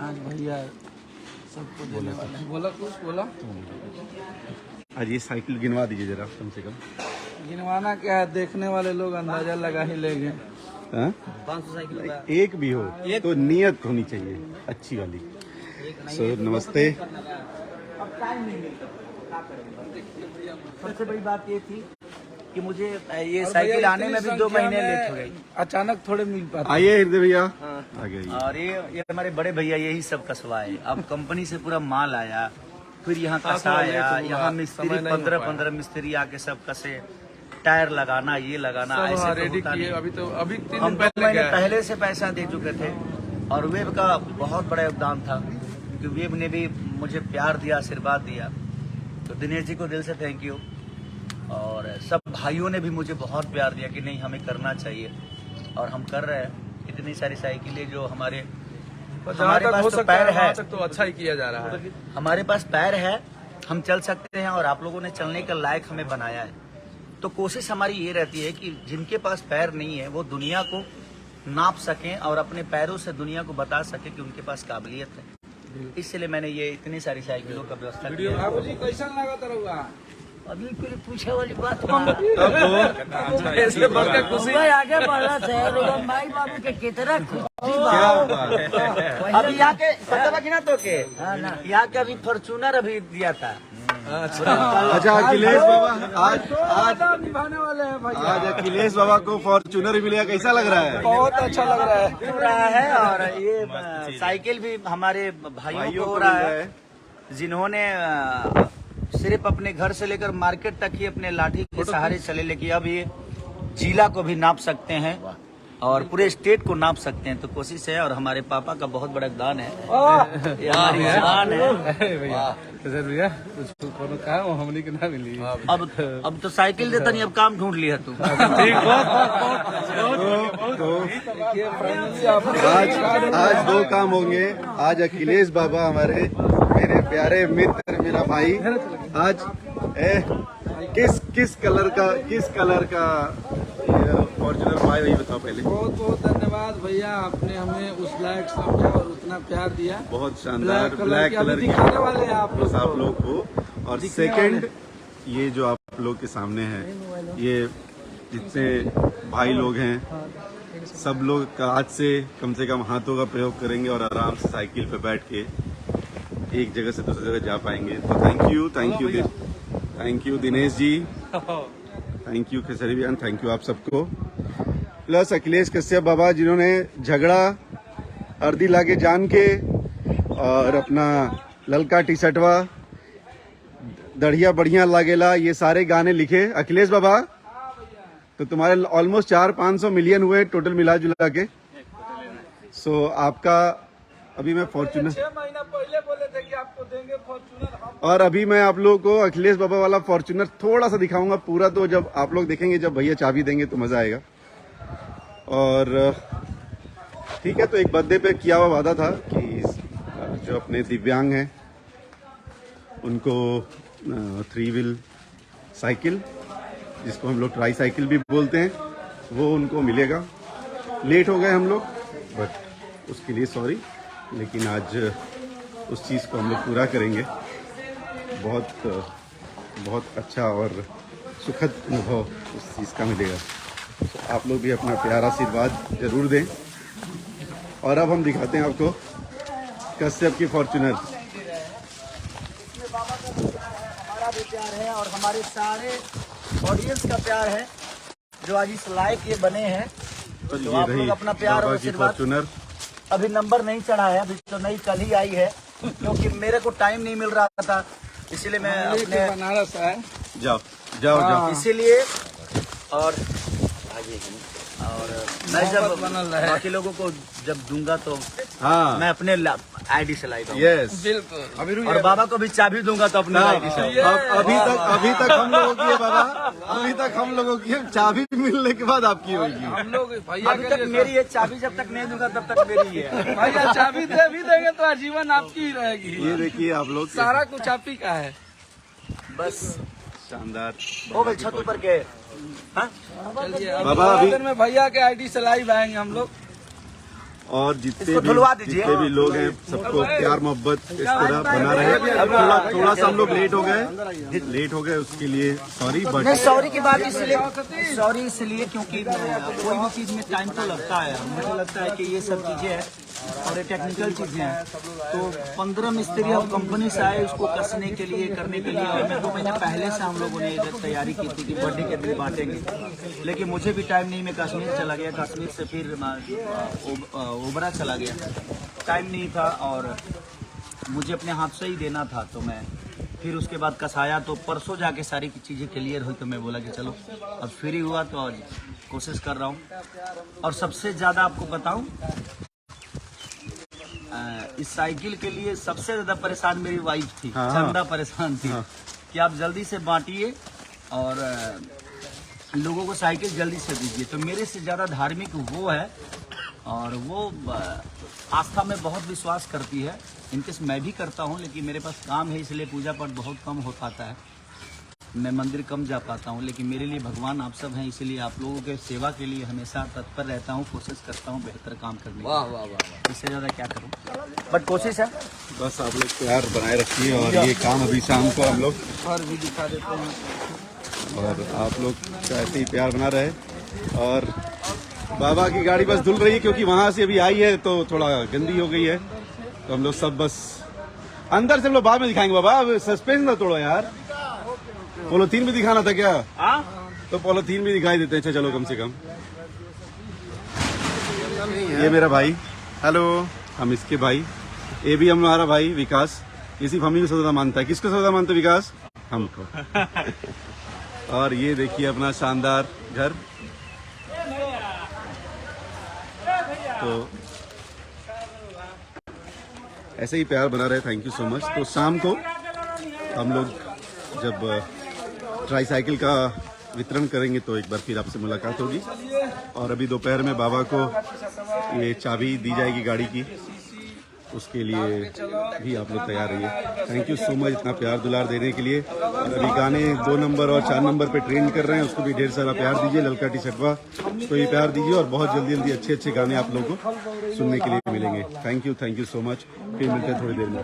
आज भैया सबको देने वाले हैं। बोला कुछ बोला। आज ये साइकिल गिनवा दीजिए जरा कम से कम। गिनवाना क्या है, देखने वाले लोग अंदाजा लगा ही लेंगे। 500 साइकिल एक भी हो तो नियत होनी चाहिए अच्छी वाली। सो नमस्ते। सबसे बड़ी बात ये थी कि मुझे ये साइकिल आने में भी 2 महीने लेट हो गई। अचानक थोड़े मिल पाते। आइए हृदय भैया। और ये हमारे बड़े भैया यही सब कसवाए। अब कंपनी से पूरा माल आया, फिर यहाँ कसा आया, यहाँ मिस्त्री 15 मिस्त्री आके सब कसे, टायर लगाना, ये लगाना, ऐसे रेडी किए। अभी 3 दिन पहले से पैसा दे चुके थे और वेब का बहुत बड़ा योगदान था क्योंकि वेब ने भी मुझे प्यार दिया, आशीर्वाद दिया। तो दिनेश जी को दिल से थैंक यू। और सब भाइयों ने भी मुझे बहुत प्यार दिया कि नहीं हमें करना चाहिए और हम कर रहे हैं। इतनी सारी साइकिलें जो हमारे पास तो पैर है तो अच्छा ही किया जा रहा है। हमारे पास पैर है, हम चल सकते हैं और आप लोगों ने चलने का लायक हमें बनाया है। तो कोशिश हमारी ये रहती है कि जिनके पास पैर नहीं है वो दुनिया को नाप सकें और अपने पैरों से दुनिया को बता सके कि उनके पास काबिलियत है। इसलिए मैंने ये इतनी सारी साइकिलों का व्यवस्था किया। कैसा लगा अभी कोई पूछे वाली बात आगे बढ़ा है माई बाबू के कितना अभी यहाँ के तो के यहाँ के अभी फॉर्चूनर अभी दिया था। अच्छा अखिलेश बाबा आज निभाने वाले हैं भाई। आज अखिलेश बाबा को फॉर्चूनर मिला, कैसा लग रहा है? बहुत अच्छा लग रहा है। और ये साइकिल भी हमारे भाइयों को हो रहा है जिन्होंने सिर्फ अपने घर से लेकर मार्केट तक ही अपने लाठी के सहारे चले, लेकिन अब ये जिला को भी नाप सकते हैं और पूरे स्टेट को नाप सकते हैं। तो कोशिश है और हमारे पापा का बहुत बड़ा दान है, ये हमारी शान है। भैया हमनी के ना मिली। अब तो साइकिल देता नहीं, अब काम ढूंढ लिया तू। आज 2 काम होंगे। आज अखिलेश बाबा हमारे मेरे प्यारे मित्र, मेरा भाई, आज किस कलर का फॉर्चूनर पाए वही बताओ पहले। बहुत बहुत धन्यवाद भैया, आपने हमें उस लायक समझा और उतना प्यार दिया। बहुत शानदार ब्लैक कलर दिखाने वाले हैं आप लोग को। और सेकंड ये जो आप लोग के सामने है, ये जितने भाई लोग हैं सब लोग आज से कम हाथों का प्रयोग करेंगे और आराम से साइकिल पे बैठ के एक जगह से दूसरी जगह जा पाएंगे। तो thank you Dinesh ji, thank you Khesari भैया, थैंक यू आप सबको। प्लस अखिलेश कश्यप बाबा जिन्होंने झगड़ा अर्दी लागे जान के और अपना ललका टी शर्टवा दढ़िया बढ़िया लागेला ये सारे गाने लिखे अखिलेश बाबा। तो तुम्हारे ऑलमोस्ट 400-500 मिलियन हुए टोटल मिला जुला के। सो आपका अभी मैं फॉर्चूनर 6 महीना पहले बोले थे कि आपको देंगे फॉर्चूनर, और अभी मैं आप लोगों को अखिलेश बाबा वाला फॉर्चूनर थोड़ा सा दिखाऊंगा। पूरा तो जब आप लोग देखेंगे, जब भैया चाबी देंगे तो मजा आएगा। और ठीक है, तो एक बर्थडे पे किया हुआ वादा था कि जो अपने दिव्यांग हैं उनको 3 व्हील साइकिल, जिसको हम लोग ट्राई साइकिल भी बोलते हैं, वो उनको मिलेगा। लेट हो गए हम लोग, बट उसके लिए सॉरी, लेकिन आज उस चीज़ को हम लोग पूरा करेंगे। बहुत अच्छा और सुखद अनुभव उस चीज़ का मिलेगा। तो आप लोग भी अपना प्यारा आशीर्वाद जरूर दें। और अब हम दिखाते हैं आपको कश्यप की फॉर्चूनर। हमारा भी प्यार है और हमारे सारे ऑडियंस का प्यार है जो आज इस लायक ये बने हैं। तो आप लोग अपना प्यार और फॉर्चूनर अभी नंबर नहीं चढ़ा है, अभी तो नई कल ही आई है क्योंकि मेरे को टाइम नहीं मिल रहा था, इसीलिए मैं अपने बनारस है। जाओ इसीलिए और मैं जब बाकी लोगों को जब दूंगा तो हाँ मैं अपने आईडी से लाइक यस बिल्कुल। और बाबा को भी चाबी दूंगा तो अपने आईडी से। अभी तक हम लोगों की है बाबा, अभी तक हम लोगों की है। चाबी मिलने के बाद आपकी होगी। हम लोग भैया अभी तक मेरी है चाबी, जब तक नहीं दूंगा तब तक मेरी है। भैया चाबी दे भी देंगे तो आजीवन आपकी ही रहेगी। ये देखिए आप लोग, सारा कुछ आप ही का है। बस शानदार। हो गए छत ऊपर के। चलिए बाबा अभी में भैया के आईडी से लाइव आएंगे हम लोग। और जितने इसको धुलवा भी दीजिए। जितने भी लोग हैं सबको प्यार मोहब्बत इस तरह बना रहे। अब थोड़ा सा हम लोग लेट हो गए उसके लिए सॉरी, नहीं, बट सॉरी की बात इसलिए क्योंकि कोई भी चीज में टाइम तो लगता है। मुझे लगता है कि ये सब चीजें हैं और ये टेक्निकल चीजें हैं, तो 15 मिस्त्री अब कंपनी से आए उसको कसने के लिए, करने के लिए। और मैं 2 महीने पहले से हम लोगों ने इधर तैयारी की थी कि बर्थडे के दिन बांटेंगे, लेकिन मुझे भी टाइम नहीं, मैं कश्मीर चला गया, कश्मीर से फिर ओबरा चला गया, टाइम नहीं था और मुझे अपने हाथ से ही देना था। तो मैं फिर उसके बाद कसाया, तो परसों जाके सारी चीज़ें क्लियर हुई, तो मैं बोला कि चलो अब फ्री हुआ तो आज कोशिश कर रहा हूँ। और सबसे ज़्यादा आपको बताऊँ, इस साइकिल के लिए सबसे ज़्यादा परेशान मेरी वाइफ थी। हाँ। चंदा परेशान थी कि आप जल्दी से बांटिए और लोगों को साइकिल जल्दी से दीजिए। तो मेरे से ज़्यादा धार्मिक वो है और वो आस्था में बहुत विश्वास करती है। इनकेस मैं भी करता हूँ, लेकिन मेरे पास काम है इसलिए पूजा पाठ बहुत कम हो पाता है, मैं मंदिर कम जा पाता हूँ। लेकिन मेरे लिए भगवान आप सब हैं, इसलिए आप लोगों के सेवा के लिए हमेशा तत्पर रहता हूँ, कोशिश करता हूँ बेहतर काम करने की। वाह वाह वाह, इससे ज़्यादा क्या करूँ, बट कोशिश है। बस आप लोग प्यार बनाए रखिए और ये काम अभी शाम को हम लोग और भी दिखा देते हैं और आप लोग का ऐसे ही प्यार बना रहे। और बाबा की गाड़ी बस धुल रही है क्योंकि वहां से अभी आई है तो थोड़ा गंदी हो गई है, तो हम लोग सब बस अंदर से हम लोग बाद में दिखाएंगे। बाबा अब सस्पेंस ना तोड़ो यार, पॉलीथीन भी दिखाना था क्या? तो पॉलीथीन भी दिखाई देते हैं। अच्छा चलो, कम से कम ये मेरा भाई, हेलो, हम इसके भाई, ये भी हमारा भाई विकास, इसी फैमिली को सबसे मानता है। किसको सबसे मानते विकास? हमको। और ये देखिए अपना शानदार घर। तो ऐसे ही प्यार बना रहे, थैंक यू सो मच। तो शाम को हम लोग जब ट्राई साइकिल का वितरण करेंगे तो एक बार फिर आपसे मुलाकात होगी। और अभी दोपहर में बाबा को ये चाबी दी जाएगी गाड़ी की, उसके लिए भी आप लोग तैयार रहिए। थैंक यू सो मच इतना प्यार दुलार देने के लिए। और अभी गाने 2 नंबर और 4 नंबर पे ट्रेंड कर रहे हैं, उसको भी ढेर सारा प्यार दीजिए। ललका टी शर्टवा उसको भी प्यार दीजिए और बहुत जल्दी जल्दी अच्छे अच्छे गाने आप लोगों को सुनने के लिए मिलेंगे। Thank you so much. फिर मिलते हैं थोड़ी देर में।